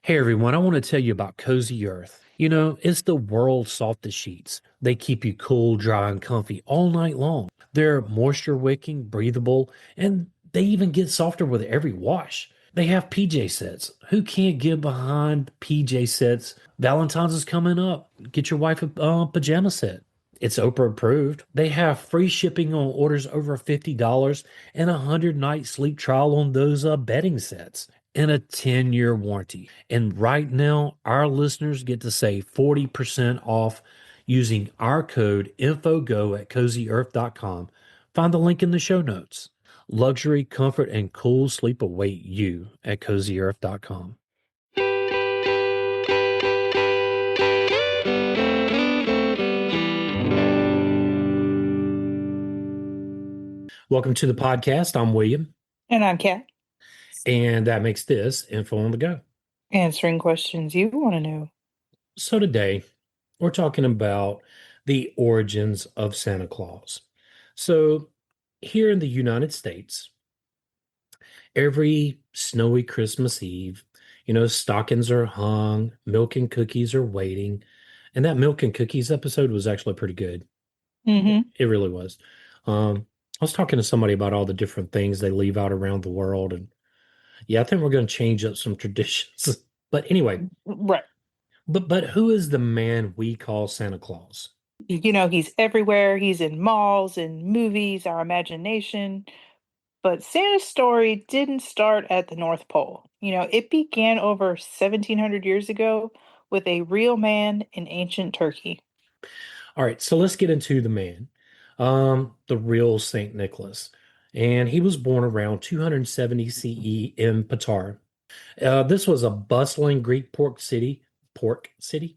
Hey everyone, I want to tell you about Cozy Earth. It's the world's softest sheets. They keep you cool, dry, and comfy all night long. They're moisture wicking, breathable, and they even get softer with every wash. They have PJ sets. Who can't get behind PJ sets? Valentine's is coming up. Get your wife a pajama set. It's Oprah approved. They have free shipping on orders over $50 and a 100-night sleep trial on those bedding sets and a 10-year warranty. And right now, our listeners get to save 40% off using our code INFOGO at CozyEarth.com. Find the link in the show notes. Luxury, comfort, and cool sleep await you at CozyEarth.com. Welcome to the podcast. I'm William, And I'm Kat, and that makes this Info on the Go. answering questions you want to know. So today, we're talking about the origins of Santa Claus. So here in the United States, every snowy Christmas Eve, stockings are hung, milk and cookies are waiting. And that milk and cookies episode was actually pretty good. Mm-hmm. It really was. I was talking to somebody about all the different things they leave out around the world. And yeah, I think we're going to change up some traditions. But anyway, Right. but who is the man we call Santa Claus? He's everywhere. He's in malls and movies, our imagination. But Santa's story didn't start at the North Pole. It began over 1700 years ago with a real man in ancient Turkey. All right, so let's get into the man, the real Saint Nicholas. And he was born around 270 CE in Patara. This was a bustling Greek port city. Port city?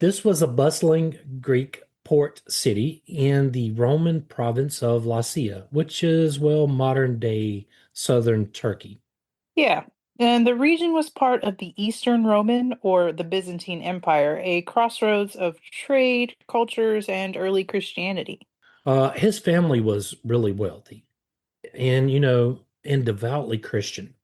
This was a bustling Greek port city in the Roman province of Lycia, which is, well, modern day southern Turkey. Yeah. And the region was part of the Eastern Roman or the Byzantine Empire, a crossroads of trade, cultures, and early Christianity. His family was really wealthy and, and devoutly Christian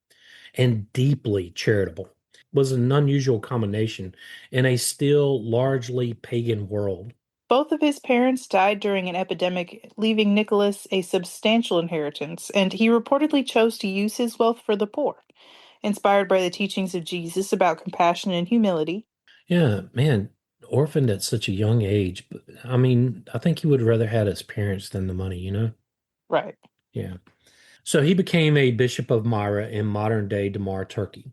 and deeply charitable. Was an unusual combination in a still largely pagan world. Both of his parents died during an epidemic, leaving Nicholas a substantial inheritance, and he reportedly chose to use his wealth for the poor. Inspired by the teachings of Jesus about compassion and humility. Yeah, man, orphaned at such a young age. But I mean, I think he would rather had his parents than the money. Right. Yeah. So he became a bishop of Myra in modern day Damar, Turkey.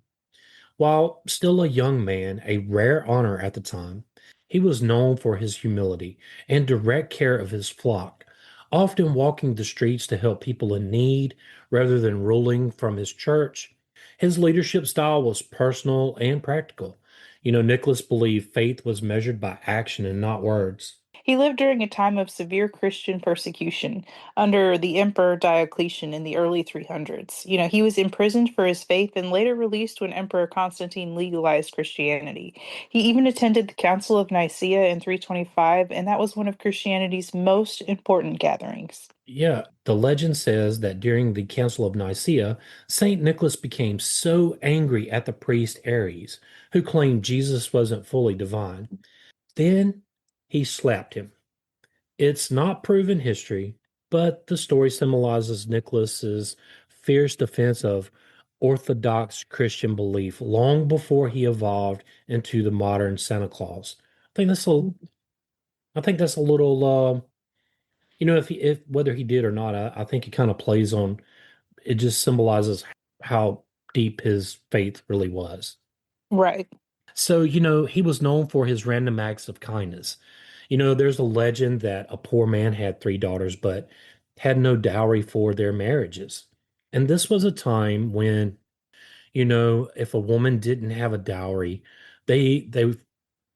While still a young man, a rare honor at the time, he was known for his humility and direct care of his flock, often walking the streets to help people in need rather than ruling from his church. His leadership style was personal and practical. Nicholas believed faith was measured by action and not words. He lived during a time of severe Christian persecution under the Emperor Diocletian in the early 300s. He was imprisoned for his faith and later released when Emperor Constantine legalized Christianity. He even attended the Council of Nicaea in 325, and that was one of Christianity's most important gatherings. Yeah, the legend says that during the Council of Nicaea, St. Nicholas became so angry at the priest Aries, who claimed Jesus wasn't fully divine. Then he slapped him. It's not proven history, but the story symbolizes Nicholas's fierce defense of Orthodox Christian belief long before he evolved into the modern Santa Claus. I think that's a, I think that's a little, if whether he did or not, I think it kind of plays on. It just symbolizes how deep his faith really was. Right. So, he was known for his random acts of kindness. There's a legend that a poor man had three daughters, but had no dowry for their marriages. And this was a time when, if a woman didn't have a dowry, they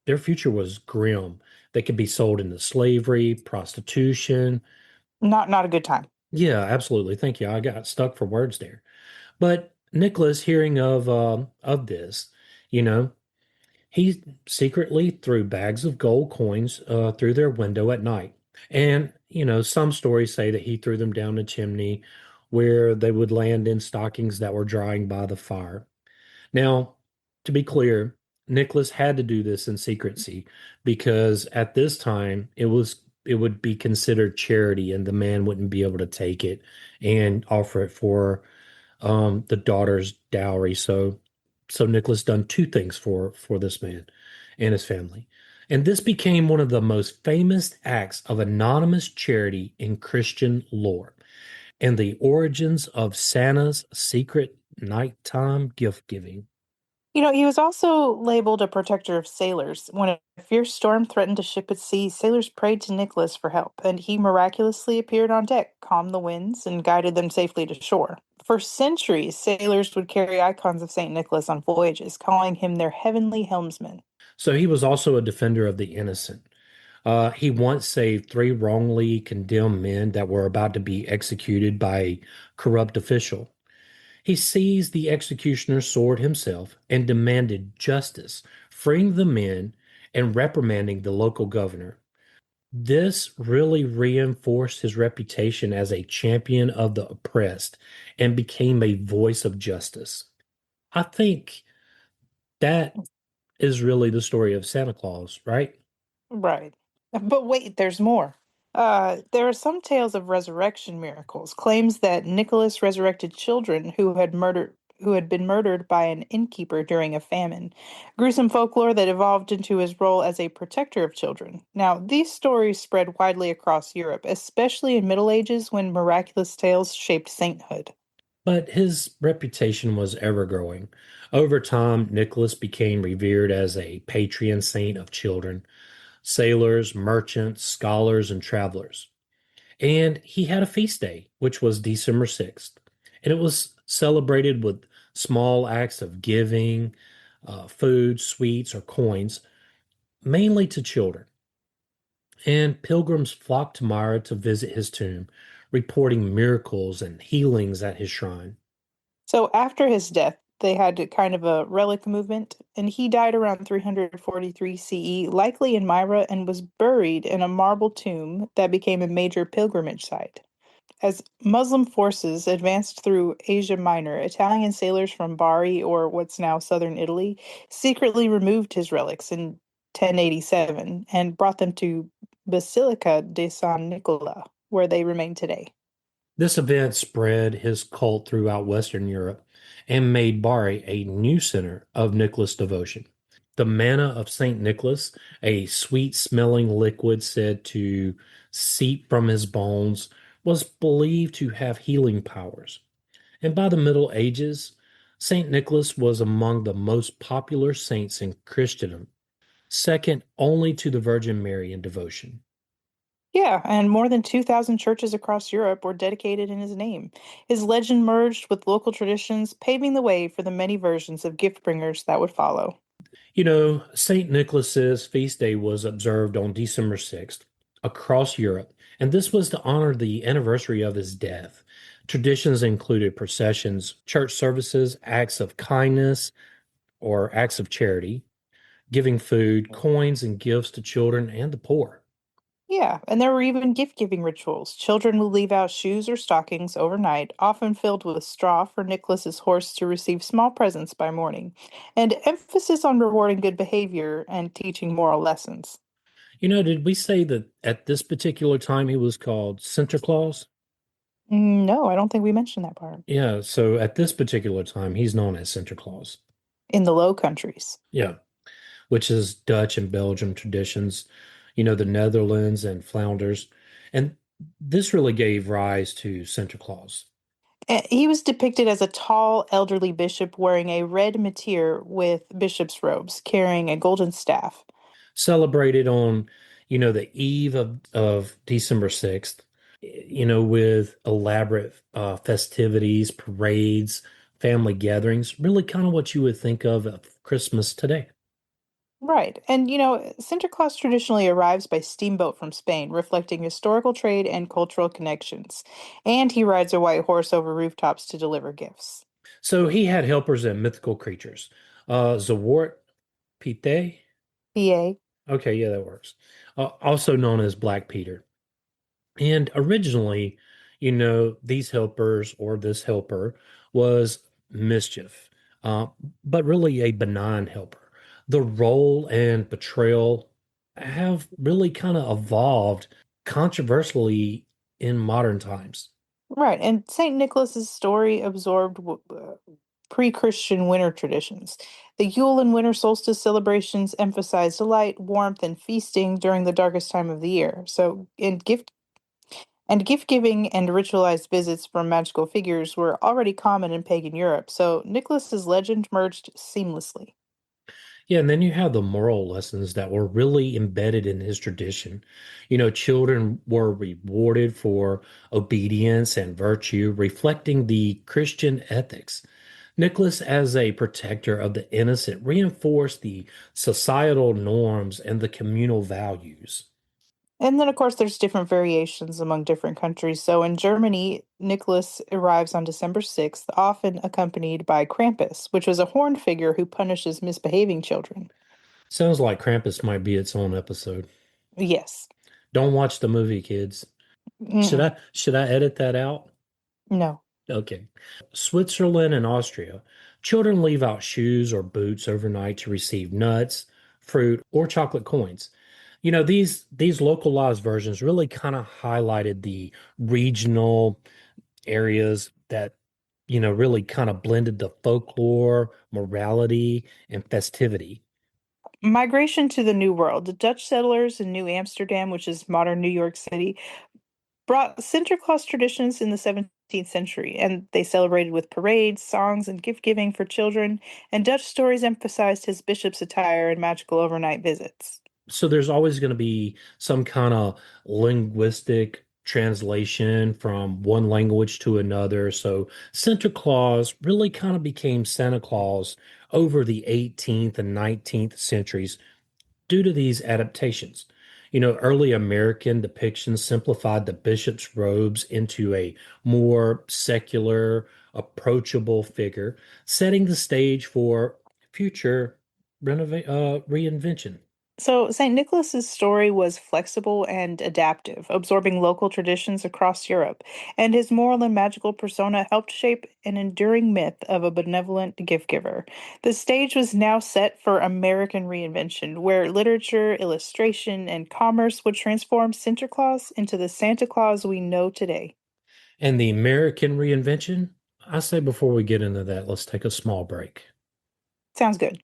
their future was grim. They could be sold into slavery, prostitution. Not a good time. Yeah, absolutely. Thank you. I got stuck for words there. But Nicholas, hearing of this, you know, he secretly threw bags of gold coins through their window at night. And, some stories say that he threw them down the chimney where they would land in stockings that were drying by the fire. Now, To be clear, Nicholas had to do this in secrecy because at this time it would be considered charity and the man wouldn't be able to take it and offer it for the daughter's dowry. So Nicholas done two things for this man and his family. And this became one of the most famous acts of anonymous charity in Christian lore and the origins of Santa's secret nighttime gift giving. He was also labeled a protector of sailors. When a fierce storm threatened a ship at sea, sailors prayed to Nicholas for help, and he miraculously appeared on deck, calmed the winds, and guided them safely to shore. For centuries, sailors would carry icons of St. Nicholas on voyages, calling him their heavenly helmsman. So he was also a defender of the innocent. He once saved three wrongly condemned men that were about to be executed by a corrupt official. He seized the executioner's sword himself and demanded justice, freeing the men and reprimanding the local governor. This really reinforced his reputation as a champion of the oppressed and became a voice of justice. I think that is really the story of Santa Claus, right? Right. But wait, there's more. There are some tales of resurrection miracles, claims that Nicholas resurrected children who had been murdered by an innkeeper during a famine. Gruesome folklore that evolved into his role as a protector of children. Now, these stories spread widely across Europe, especially in Middle Ages when miraculous tales shaped sainthood. But his reputation was ever growing. Over time, Nicholas became revered as a patron saint of children, sailors, merchants, scholars, and travelers. And he had a feast day, which was December 6th. And it was celebrated with small acts of giving, food, sweets, or coins, mainly to children. And pilgrims flocked to Myra to visit his tomb, reporting miracles and healings at his shrine. So after his death, they had kind of a relic movement, and he died around 343 CE, likely in Myra, and was buried in a marble tomb that became a major pilgrimage site. As Muslim forces advanced through Asia Minor, Italian sailors from Bari, or what's now southern Italy, secretly removed his relics in 1087 and brought them to Basilica di San Nicola, where they remain today. This event spread his cult throughout Western Europe and made Bari a new center of Nicholas devotion. The manna of St. Nicholas, a sweet smelling liquid said to seep from his bones, was believed to have healing powers. And by the Middle Ages, St. Nicholas was among the most popular saints in Christendom, second only to the Virgin Mary in devotion. Yeah, and more than 2,000 churches across Europe were dedicated in his name. His legend merged with local traditions, paving the way for the many versions of gift bringers that would follow. You know, St. Nicholas's feast day was observed on December 6th across Europe, and this was to honor the anniversary of his death. Traditions included processions, church services, acts of kindness or acts of charity, giving food, coins, and gifts to children and the poor. Yeah, and there were even gift-giving rituals. Children would leave out shoes or stockings overnight, often filled with straw for Nicholas's horse to receive small presents by morning, and emphasis on rewarding good behavior and teaching moral lessons. You know, did we say that at this particular time he was called Sinterklaas? No, I don't think we mentioned that part. Yeah, so at this particular time he's known as Sinterklaas. In the Low Countries. Yeah, which is Dutch and Belgium traditions, you know, the Netherlands and Flanders. And this really gave rise to Santa Claus. He was depicted as a tall, elderly bishop wearing a red mitre with bishop's robes, carrying a golden staff. Celebrated on, you know, the eve of December 6th, you know, with elaborate festivities, parades, family gatherings, really kind of what you would think of Christmas today. Right. And, Sinterklaas traditionally arrives by steamboat from Spain, reflecting historical trade and cultural connections. And he rides a white horse over rooftops to deliver gifts. So he had helpers and mythical creatures. Zawart Pite. PA. Okay, yeah, that works. Also known as Black Peter. And originally, you know, these helpers or this helper was mischief. uh, but really a benign helper. The role and portrayal have really kind of evolved controversially in modern times. Right, and Saint Nicholas's story absorbed pre-Christian winter traditions. The Yule and winter solstice celebrations emphasized light, warmth, and feasting during the darkest time of the year. So, gift giving and ritualized visits from magical figures were already common in pagan Europe. So, Nicholas's legend merged seamlessly. Yeah, and then you have the moral lessons that were really embedded in his tradition. Children were rewarded for obedience and virtue, reflecting the Christian ethics. Nicholas, as a protector of the innocent, reinforced the societal norms and the communal values. And then, of course, there's different variations among different countries. So in Germany, Nicholas arrives on December 6th, often accompanied by Krampus, which was a horned figure who punishes misbehaving children. Sounds like Krampus might be its own episode. Yes. Don't watch the movie, kids. Should Mm-mm. I edit that out? No. Okay. Switzerland and Austria. Children leave out shoes or boots overnight to receive nuts, fruit, or chocolate coins. These localized versions really kind of highlighted the regional areas that, really kind of blended the folklore, morality, and festivity. Migration to the New World. The Dutch settlers in New Amsterdam, which is modern New York City, brought Sinterklaas traditions in the 17th century, and they celebrated with parades, songs, and gift giving for children. And Dutch stories emphasized his bishop's attire and magical overnight visits. So there's always going to be some kind of linguistic translation from one language to another. So Santa Claus really kind of became Santa Claus over the 18th and 19th centuries due to these adaptations. Early American depictions simplified the bishop's robes into a more secular, approachable figure, setting the stage for future reinvention. So, St. Nicholas's story was flexible and adaptive, absorbing local traditions across Europe, and his moral and magical persona helped shape an enduring myth of a benevolent gift giver. The stage was now set for American reinvention, where literature, illustration, and commerce would transform Sinterklaas into the Santa Claus we know today. And the American reinvention, I say before we get into that, let's take a small break. Sounds good.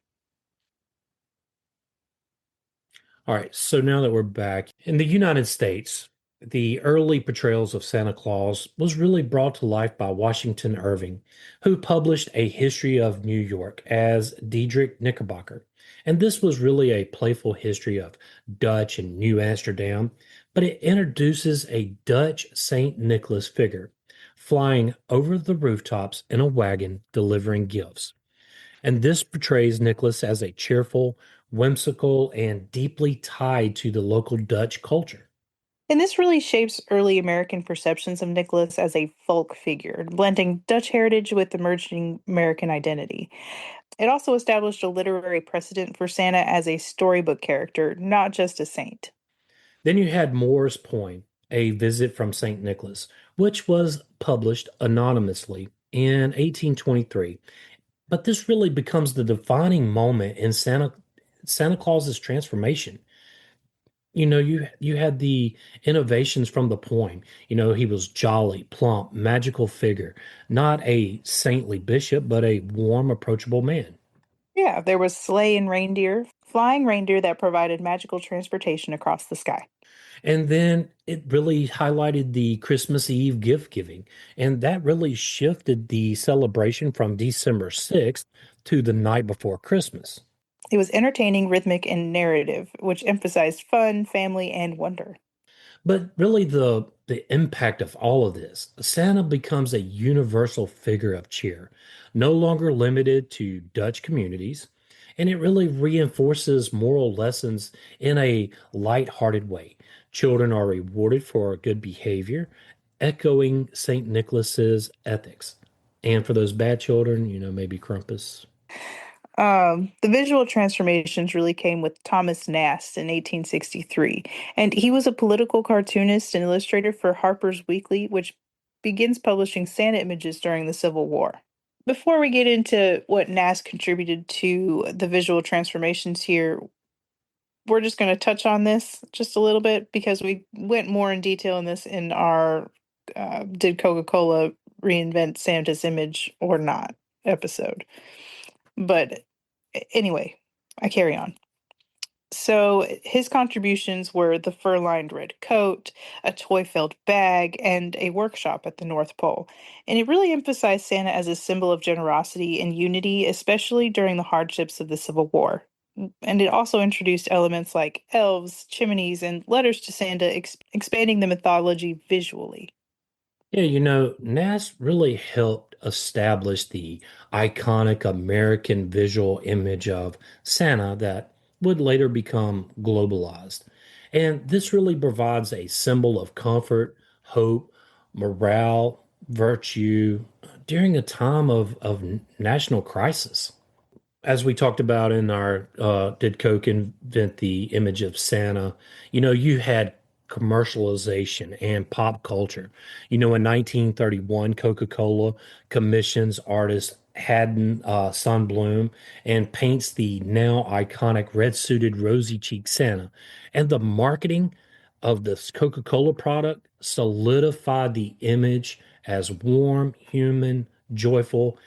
All right, so now that we're back in the United States, the early portrayals of Santa Claus was really brought to life by Washington Irving, who published A History of New York as Diedrich Knickerbocker. And this was really a playful history of Dutch and New Amsterdam, but it introduces a Dutch Saint Nicholas figure flying over the rooftops in a wagon delivering gifts. And this portrays Nicholas as a cheerful, whimsical, and deeply tied to the local Dutch culture. And this really shapes early American perceptions of Nicholas as a folk figure, blending Dutch heritage with emerging American identity. It also established a literary precedent for Santa as a storybook character, not just a saint. Then you had Moore's Poem, A Visit from St. Nicholas, which was published anonymously in 1823. But this really becomes the defining moment in Santa Claus's transformation. You had the innovations from the poem. He was jolly, plump, magical figure, not a saintly bishop, but a warm, approachable man. Yeah, there was sleigh and reindeer, flying reindeer that provided magical transportation across the sky. And then it really highlighted the Christmas Eve gift giving. And that really shifted the celebration from December 6th to the night before Christmas. It was entertaining, rhythmic, and narrative, which emphasized fun, family, and wonder. But really, the impact of all of this, Santa becomes a universal figure of cheer, no longer limited to Dutch communities, and it really reinforces moral lessons in a light-hearted way. Children are rewarded for good behavior, echoing Saint Nicholas's ethics. And for those bad children, maybe Krampus. The visual transformations really came with Thomas Nast in 1863, and he was a political cartoonist and illustrator for Harper's Weekly, which begins publishing Santa images during the Civil War. Before we get into what Nast contributed to the visual transformations here, we're just going to touch on this just a little bit because we went more in detail in this in our Did Coca-Cola Reinvent Santa's Image or Not episode. But anyway, I carry on. So his contributions were the fur-lined red coat, a toy-filled bag, and a workshop at the North Pole. And it really emphasized Santa as a symbol of generosity and unity, especially during the hardships of the Civil War. And it also introduced elements like elves, chimneys, and letters to Santa, expanding the mythology visually. Yeah, Nast really helped establish the iconic American visual image of Santa that would later become globalized. And this really provides a symbol of comfort, hope, morale, virtue during a time of national crisis. As we talked about in our Did Coke invent the image of Santa? You had commercialization and pop culture. In 1931, Coca-Cola commissions artist Haddon Sundblom and paints the now iconic red-suited, rosy-cheeked Santa. And the marketing of this Coca-Cola product solidified the image as warm, human, joyful,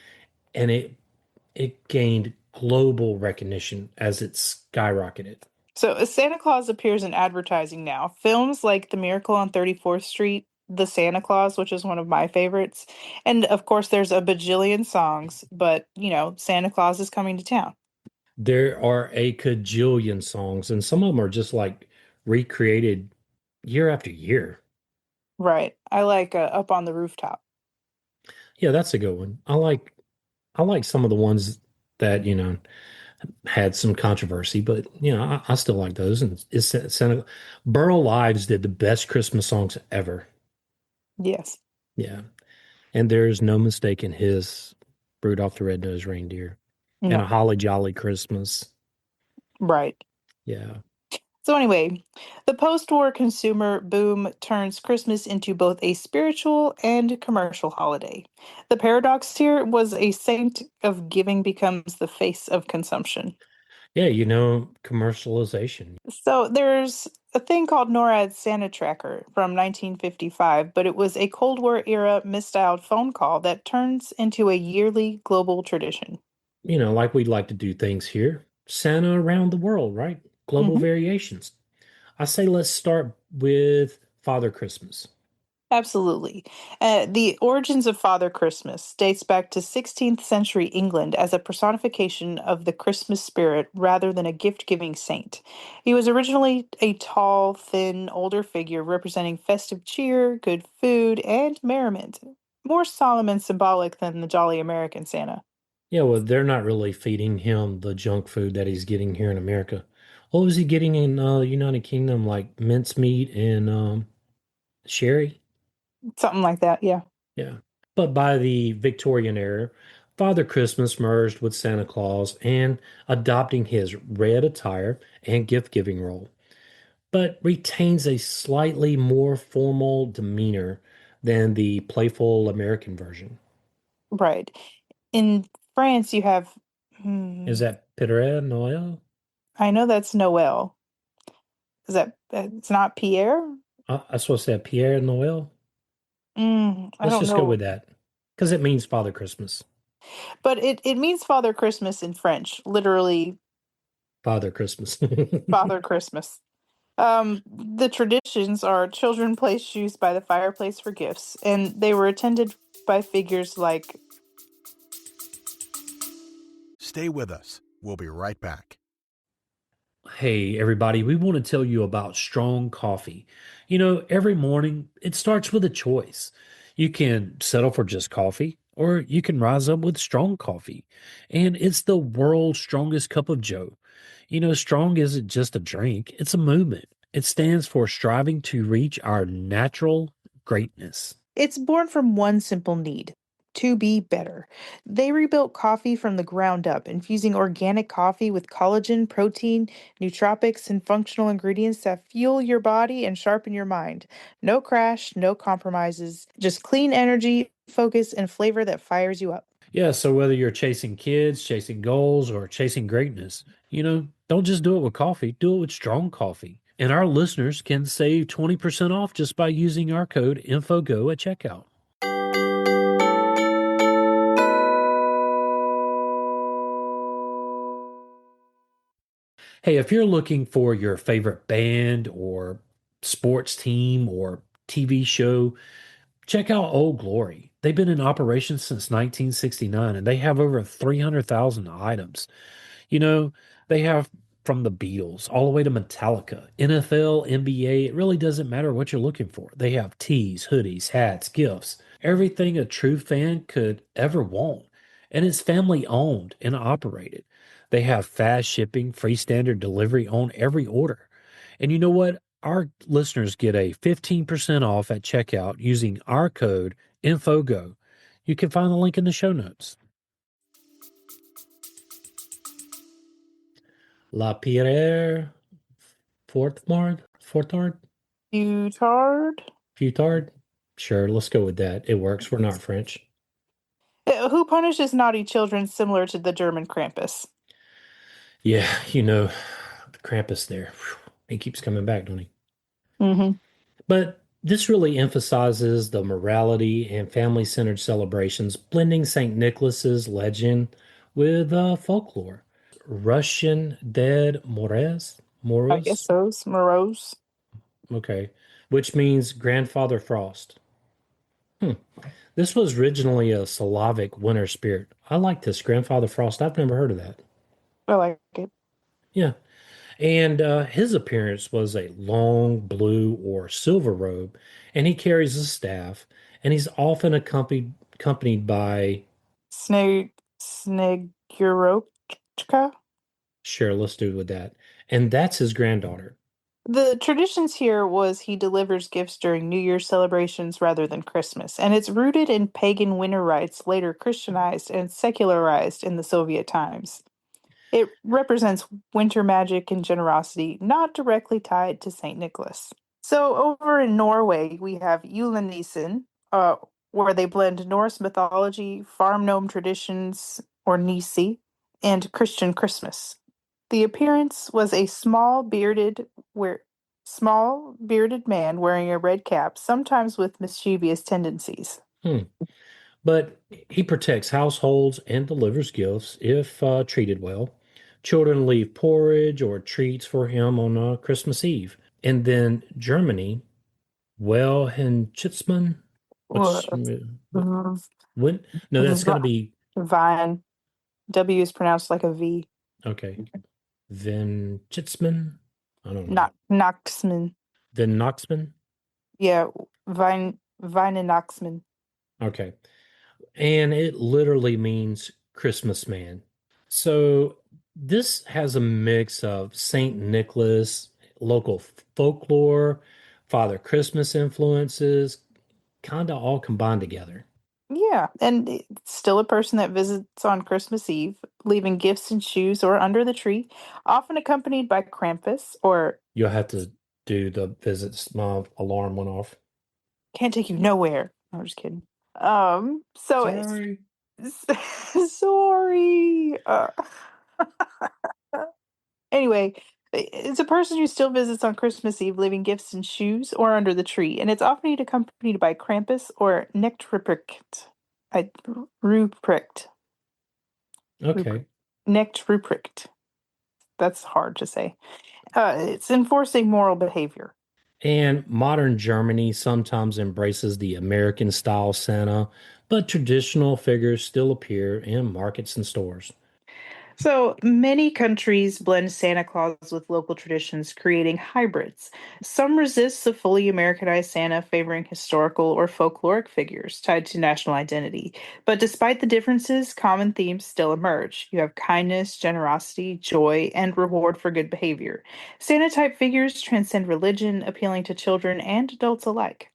and it gained global recognition as it skyrocketed. So Santa Claus appears in advertising now. Films like The Miracle on 34th Street, The Santa Claus, which is one of my favorites. And of course, there's a bajillion songs, but Santa Claus is coming to town. There are a cajillion songs, and some of them are just like recreated year after year. Right. I like Up on the Rooftop. Yeah, that's a good one. I like some of the ones that, had some controversy, but I still like those. And it's Santa. Burl Ives did the best Christmas songs ever. Yes. Yeah. And there's no mistaking his Rudolph the Red-Nosed Reindeer and a No. Holly Jolly Christmas. Right. Yeah. So anyway, the post-war consumer boom turns Christmas into both a spiritual and commercial holiday. The paradox here was a saint of giving becomes the face of consumption. Yeah, commercialization. So there's a thing called NORAD's Santa Tracker from 1955, but it was a Cold War era misstyled phone call that turns into a yearly global tradition. Like we'd like to do things here. Santa around the world, right? Global Hmm. variations. I say let's start with Father Christmas. Absolutely. The origins of Father Christmas dates back to 16th century England as a personification of the Christmas spirit rather than a gift-giving saint. He was originally a tall, thin, older figure representing festive cheer, good food, and merriment. More solemn and symbolic than the jolly American Santa. Yeah, well, they're not really feeding him the junk food that he's getting here in America. What was he getting in United Kingdom? Like mincemeat and sherry? Something like that, yeah. Yeah. But by the Victorian era, Father Christmas merged with Santa Claus and adopting his red attire and gift-giving role, but retains a slightly more formal demeanor than the playful American version. Right. In France, you have, Is hmm, that Père Noël? I know that's Noel. Is that, it's not Pierre? I supposed to say Pierre Noël? I Let's don't just go with know. that because it means Father Christmas. But it means Father Christmas in French, literally Father Christmas. Father Christmas. The traditions are children place shoes by the fireplace for gifts, and they were attended by figures like. Stay with us. We'll be right back. Hey, everybody, we want to tell you about strong coffee. Every morning it starts with a choice. You can settle for just coffee, or you can rise up with strong coffee. And it's the world's strongest cup of joe. Strong isn't just a drink, it's a movement. It stands for striving to reach our natural greatness. It's born from one simple need to be better. They rebuilt coffee from the ground up, infusing organic coffee with collagen, protein, nootropics, and functional ingredients that fuel your body and sharpen your mind. No crash, no compromises, just clean energy, focus, and flavor that fires you up. Yeah, so whether you're chasing kids, chasing goals, or chasing greatness, don't just do it with coffee, do it with strong coffee. And our listeners can save 20% off just by using our code INFOGO at checkout. Hey, if you're looking for your favorite band or sports team or TV show, check out Old Glory. They've been in operation since 1969 and they have over 300,000 items. You know, they have from the Beatles all the way to Metallica, NFL, NBA. It really doesn't matter what you're looking for. They have tees, hoodies, hats, gifts, everything a true fan could ever want. And it's family owned and operated. They have fast shipping, free standard delivery on every order. And you know what? Our listeners get a 15% off at checkout using our code INFOGO. You can find the link in the show notes. La Pierre Fortard? Butard. Futard? Sure, let's go with that. It works. We're not French. Who punishes naughty children similar to the German Krampus? Yeah, the Krampus there. He keeps coming back, don't he? Hmm. But this really emphasizes the morality and family-centered celebrations, blending St. Nicholas's legend with folklore. Russian dead Mores? I guess Moros? so. Morose. Okay. Which means grandfather frost. Hmm. This was originally a Slavic winter spirit. I like this grandfather frost. I've never heard of that. I like it. Yeah. And his appearance was a long blue or silver robe, and he carries a staff, and he's often accompanied by, Snegurochka. sure, let's do with that. And that's his granddaughter. The traditions here was he delivers gifts during New Year's celebrations rather than Christmas, and it's rooted in pagan winter rites later Christianized and secularized in the Soviet times. It represents winter magic and generosity, not directly tied to St. Nicholas. So over in Norway, we have Julenissen, where they blend Norse mythology, farm gnome traditions, or Nisi, and Christian Christmas. The appearance was a small bearded man wearing a red cap, sometimes with mischievous tendencies. Hmm. But he protects households and delivers gifts if treated well. Children leave porridge or treats for him on Christmas Eve. And then Germany, Welhenschitsmann, Uh, which, v- when? No, that's got to be, Vine. W is pronounced like a V. okay. Venchitsman? I don't know. Not Noxman. Then Noxman? Yeah, Vine and Noxman. Okay. And it literally means Christmas man. So this has a mix of Saint Nicholas, local folklore, Father Christmas influences, kind of all combined together. Yeah, and it's still a person that visits on Christmas Eve, leaving gifts and shoes or under the tree, often accompanied by Krampus or You'll have to do the visits. My alarm went off. can't take you nowhere. I'm just kidding. So it's Sorry. sorry. Anyway, it's a person who still visits on Christmas Eve, leaving gifts and shoes or under the tree, and it's often accompanied by Krampus or Necht I Ruprecht. Okay. Necht Ruprecht. That's hard to say. It's enforcing moral behavior. And modern Germany sometimes embraces the American style Santa, but traditional figures still appear in markets and stores. So many countries blend Santa Claus with local traditions, creating hybrids. Some resist the fully Americanized Santa, favoring historical or folkloric figures tied to national identity. But despite the differences, common themes still emerge. You have kindness, generosity, joy, and reward for good behavior. Santa type figures transcend religion, appealing to children and adults alike.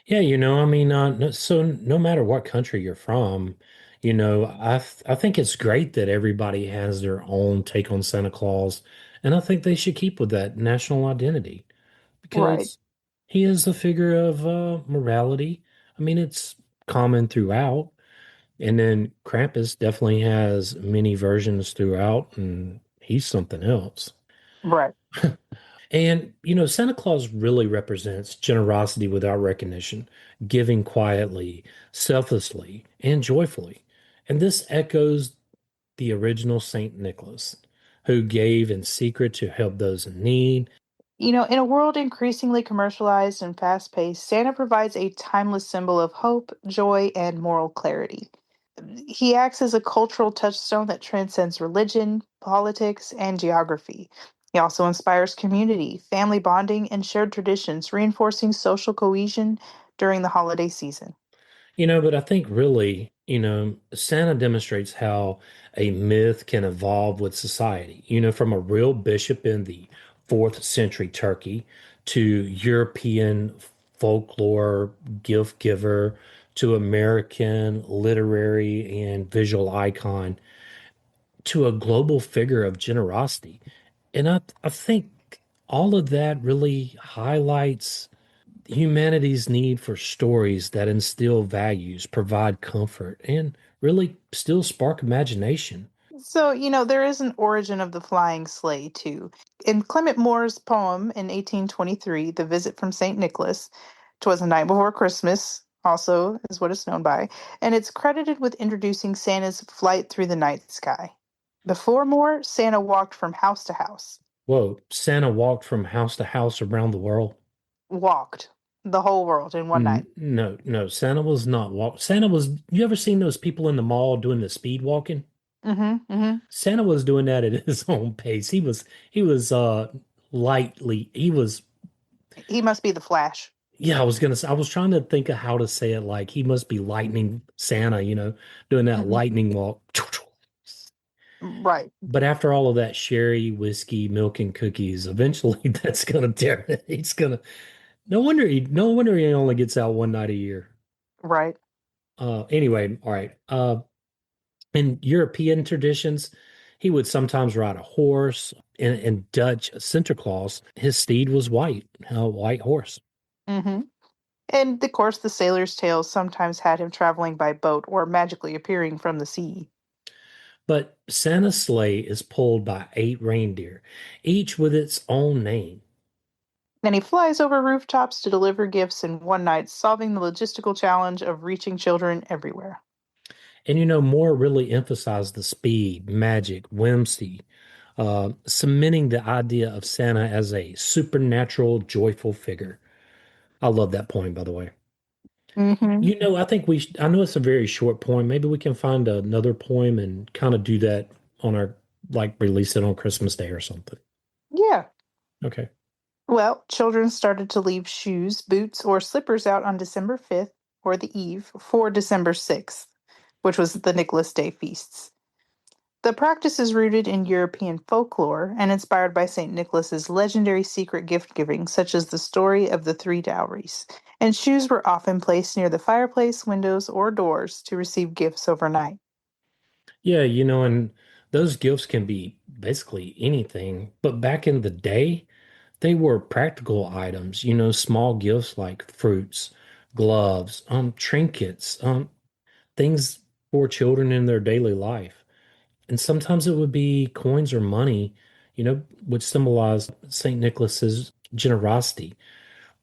Yeah, I mean, so no matter what country you're from, I think it's great that everybody has their own take on Santa Claus, and I think they should keep with that national identity Right. because he is a figure of morality. I mean, it's common throughout. And then Krampus definitely has many versions throughout, and he's something else. Right. And, Santa Claus really represents generosity without recognition, giving quietly, selflessly, and joyfully. And this echoes the original Saint Nicholas, who gave in secret to help those in need. In a world increasingly commercialized and fast paced, Santa provides a timeless symbol of hope, joy, and moral clarity. He acts as a cultural touchstone that transcends religion, politics, and geography. He also inspires community, family bonding, and shared traditions, reinforcing social cohesion during the holiday season. But I think really, Santa demonstrates how a myth can evolve with society, from a real bishop in the fourth century Turkey to European folklore gift giver to American literary and visual icon to a global figure of generosity. And I think all of that really highlights humanity's need for stories that instill values, provide comfort, and really still spark imagination. So, there is an origin of the flying sleigh, too. In Clement Moore's poem in 1823, The Visit from St. Nicholas, 'Twas the Night Before Christmas, also is what it's known by, and it's credited with introducing Santa's flight through the night sky. Before Moore, Santa walked from house to house. Whoa, Santa walked from house to house around the world. Walked the whole world in one night. No, no, Santa was not walk. Santa was, you ever seen those people in the mall doing the speed walking? Mm-hmm, mm-hmm. Santa was doing that at his own pace. He was lightly, he was He must be the Flash. yeah, I was trying to think of how to say it like he must be lightning Santa, doing that Hmm. lightning walk. Right. But after all of that sherry, whiskey, milk, and cookies, eventually that's gonna tear it. He's gonna. No wonder he only gets out one night a year. Right. Anyway, all right. In European traditions, he would sometimes ride a horse. In Dutch Sinterklaas, his steed was white, a white horse. Mm-hmm. And of course, the sailor's tales sometimes had him traveling by boat or magically appearing from the sea. But Santa's sleigh is pulled by 8 reindeer, each with its own name. Then he flies over rooftops to deliver gifts in one night, solving the logistical challenge of reaching children everywhere. And Moore really emphasized the speed, magic, whimsy, cementing the idea of Santa as a supernatural, joyful figure. I love that poem, by the way. Hmm. I think I know it's a very short poem. Maybe we can find another poem and kind of do that on like release it on Christmas Day or something. Yeah. Okay. Well, children started to leave shoes, boots, or slippers out on December 5th or the eve for December 6th, which was the Nicholas Day feasts. The practice is rooted in European folklore and inspired by St. Nicholas's legendary secret gift giving, such as the story of the three dowries. And shoes were often placed near the fireplace, windows, or doors to receive gifts overnight. Yeah, and those gifts can be basically anything. But back in the day, they were practical items, small gifts like fruits, gloves, trinkets, things for children in their daily life. And sometimes it would be coins or money, which symbolized St. Nicholas's generosity.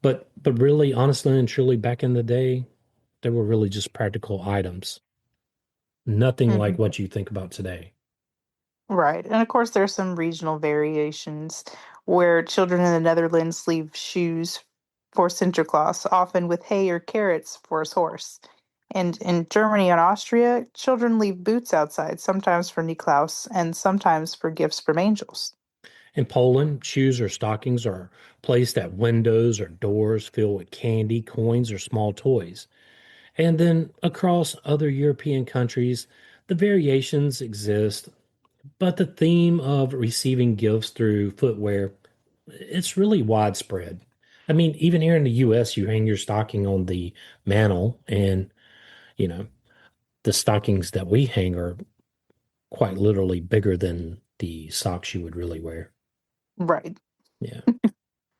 But really, honestly and truly, back in the day, they were really just practical items. Nothing like Mhm. what you think about today. Right. And of course, there's some regional variations where children in the Netherlands leave shoes for Sinterklaas, often with hay or carrots for his horse. And in Germany and Austria, children leave boots outside, sometimes for Niklaus and sometimes for gifts from angels. In Poland, shoes or stockings are placed at windows or doors filled with candy, coins, or small toys. And then across other European countries, the variations exist, but the theme of receiving gifts through footwear, it's really widespread. I mean, even here in the US, you hang your stocking on the mantle, and you know, the stockings that we hang are quite literally bigger than the socks you would really wear. Right. Yeah.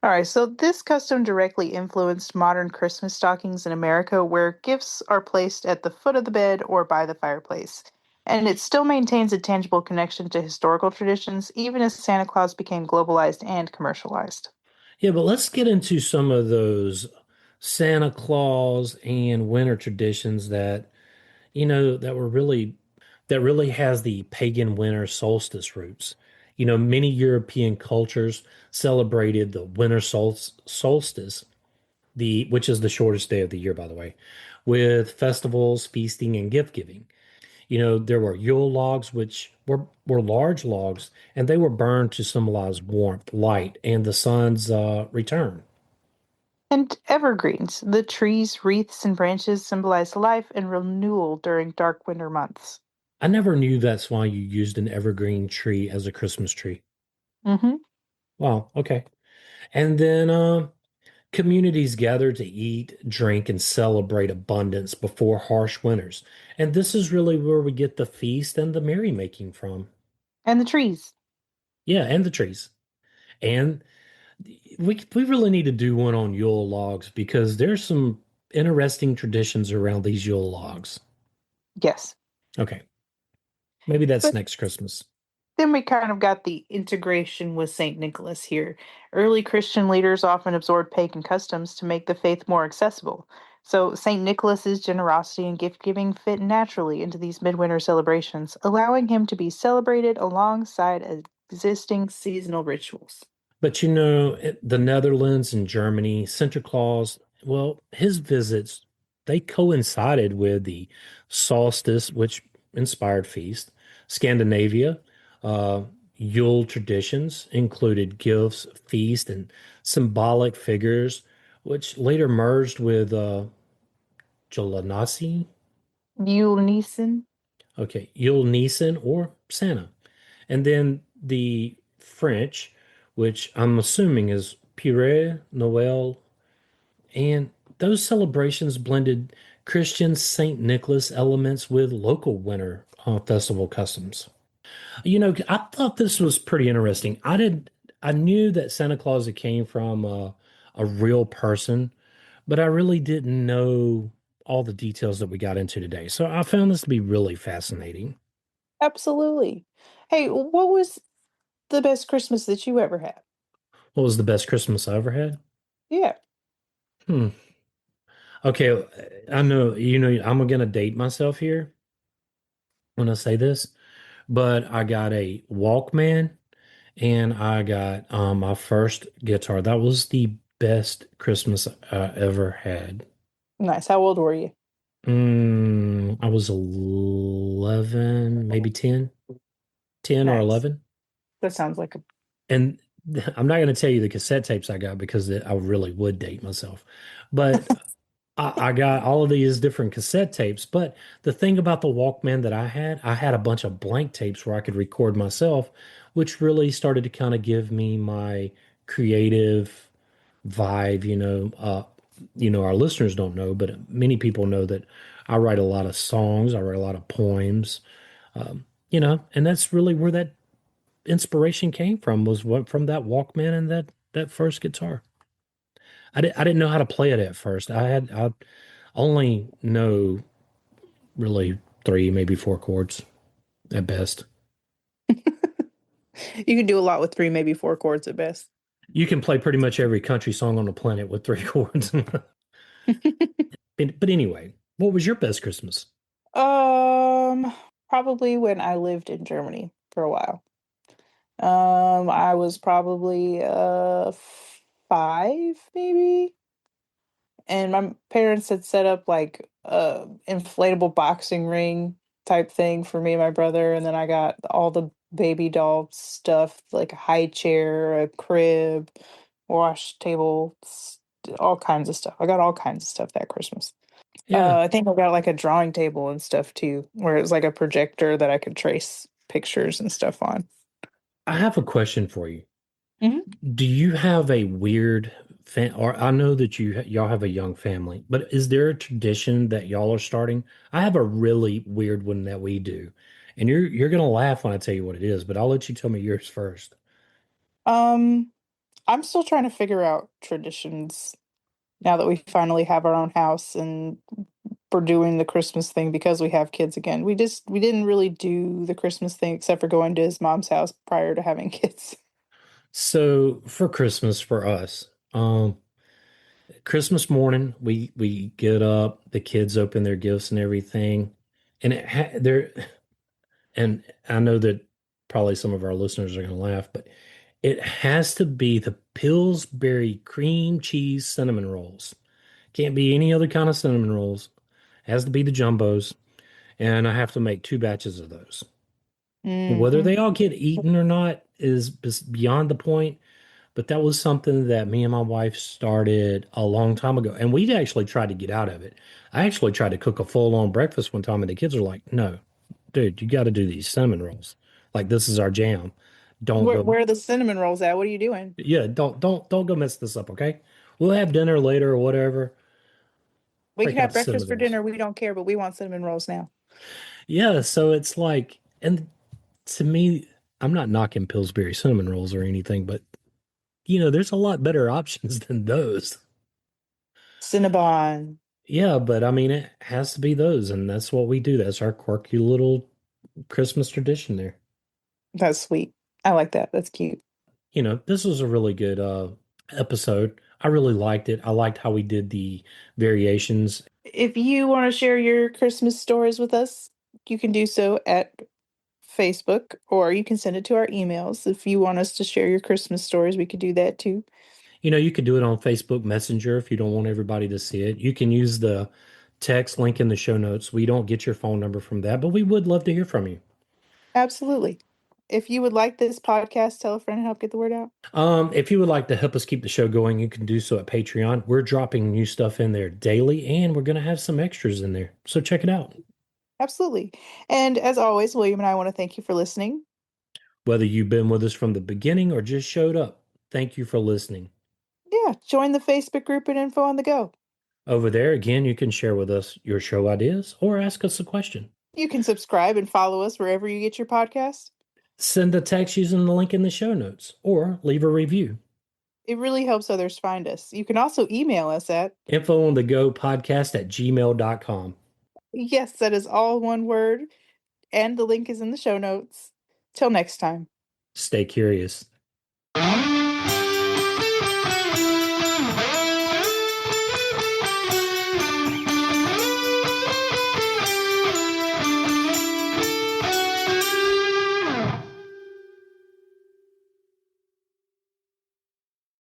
All right, so this custom directly influenced modern Christmas stockings in America, where gifts are placed at the foot of the bed or by the fireplace. And it still maintains a tangible connection to historical traditions, even as Santa Claus became globalized and commercialized. Yeah, but let's get into some of those Santa Claus and winter traditions that, that were that really has the pagan winter solstice roots. Many European cultures celebrated the solstice, the which is the shortest day of the year, by the way, with festivals, feasting, and gift giving. There were Yule logs, which were large logs, and they were burned to symbolize warmth, light, and the sun's return. And evergreens, the trees, wreaths, and branches symbolize life and renewal during dark winter months. I never knew that's why you used an evergreen tree as a Christmas tree. Hmm. Wow, okay. And then communities gather to eat, drink, and celebrate abundance before harsh winters. And this is really where we get the feast and the merrymaking from. And the trees. Yeah, and the trees. And we really need to do one on Yule logs because there's some interesting traditions around these Yule logs. Yes. Okay, maybe that's But next Christmas. then we kind of got the integration with St. Nicholas here. Early Christian leaders often absorbed pagan customs to make the faith more accessible. So St. Nicholas's generosity and gift giving fit naturally into these midwinter celebrations, allowing him to be celebrated alongside existing seasonal rituals. But the Netherlands and Germany, Sinterklaas, well, his visits, they coincided with the solstice, which inspired feast. Scandinavia, uh, Yule traditions included gifts, feast, and symbolic figures, which later merged with Jolanasi, Yule Neeson. okay, Yule Nisan or Santa. And then the French, which I'm assuming is Pire, Noel, and those celebrations blended Christian St. Nicholas elements with local winter festival customs. I thought this was pretty interesting. I knew that Santa Claus came from a real person, but I really didn't know all the details that we got into today. So I found this to be really fascinating. Absolutely. Hey, what was the best Christmas that you ever had? What was the best Christmas I ever had? Yeah. Hmm. Okay, I know, I'm gonna date myself here when I say this, but I got a Walkman and I got my first guitar. That was the best Christmas I ever had. Nice. How old were you? I was 11, maybe 10, 10 or Nice. 11. That sounds like a And I'm not going to tell you the cassette tapes I got because I really would date myself. But I got all of these different cassette tapes. But the thing about the Walkman that I had a bunch of blank tapes where I could record myself, which really started to kind of give me my creative vibe. Our listeners don't know, but many people know that I write a lot of songs, I write a lot of poems, and that's really where that inspiration came from was what from that Walkman and that first guitar. I didn't know how to play it at first. I only know really three, maybe four chords at best. you can do a lot with three, maybe four chords at best. You can play pretty much every country song on the planet with three chords. But anyway, what was your best Christmas? Um, Probably when I lived in Germany for a while. I was probably five, maybe. And my parents had set up like a inflatable boxing ring type thing for me and my brother, and then I got all the baby doll stuff, like a high chair, a crib, wash table, all kinds of stuff. I got all kinds of stuff that Christmas. Yeah, I think I got like a drawing table and stuff too, where it was like a projector that I could trace pictures and stuff on. I have a question for you. Mhm. Do you have a weird or I know that y'all have a young family, but is there a tradition that y'all are starting? I have a really weird one that we do. And you're gonna laugh when I tell you what it is, but I'll let you tell me yours first. Um, I'm still trying to figure out traditions now that we finally have our own house and we're doing the Christmas thing because we have kids again. We didn't really do the Christmas thing except for going to his mom's house prior to having kids. So for Christmas for us, Christmas morning, we get up, the kids open their gifts and everything, and and I know that probably some of our listeners are going to laugh, but it has to be the Pillsbury cream cheese cinnamon rolls. Can't be any other kind of cinnamon rolls. It has to be the jumbos, and I have to make two batches of those. Whether Hmm. they all get eaten or not is beyond the point. But that was something that me and my wife started a long time ago. And we actually tried to get out of it. I actually tried to cook a full-on breakfast one time, and the kids are like, no, dude, you got to do these cinnamon rolls. Like this is our jam. Don't go, Where are the cinnamon rolls at? What are you doing? yeah, don't go mess this up, okay? We'll have dinner later or whatever. We can Break out have the breakfast cinnamon for rolls. dinner. We don't care, but we want cinnamon rolls now. Yeah, so it's like, and to me, I'm not knocking Pillsbury cinnamon rolls or anything, but there's a lot better options than those. Cinnabon. Yeah, but I mean, it has to be those, and that's what we do. That's our quirky little Christmas tradition there. That's sweet. I like that. That's cute. This was a really good episode. I really liked it. I liked how we did the variations. If you want to share your Christmas stories with us, you can do so at Facebook or you can send it to our emails. If you want us to share your Christmas stories, we could do that too. You could do it on Facebook Messenger if you don't want everybody to see it. You can use the text link in the show notes. We don't get your phone number from that, but we would love to hear from you. Absolutely. If you would like this podcast, tell a friend and help get the word out. If you would like to help us keep the show going, you can do so at Patreon. We're dropping new stuff in there daily, and we're going to have some extras in there. So check it out. Absolutely. And as always, William and I want to thank you for listening. Whether you've been with us from the beginning or just showed up, thank you for listening. Yeah, join the Facebook group and info on the go. Over there, again, you can share with us your show ideas or ask us a question. You can subscribe and follow us wherever you get your podcast. Send a text using the link in the show notes or leave a review. It really helps others find us. You can also email us at Info on the go podcast at gmail.com. yes, that is all one word, and the link is in the show notes. Till next time. Stay curious.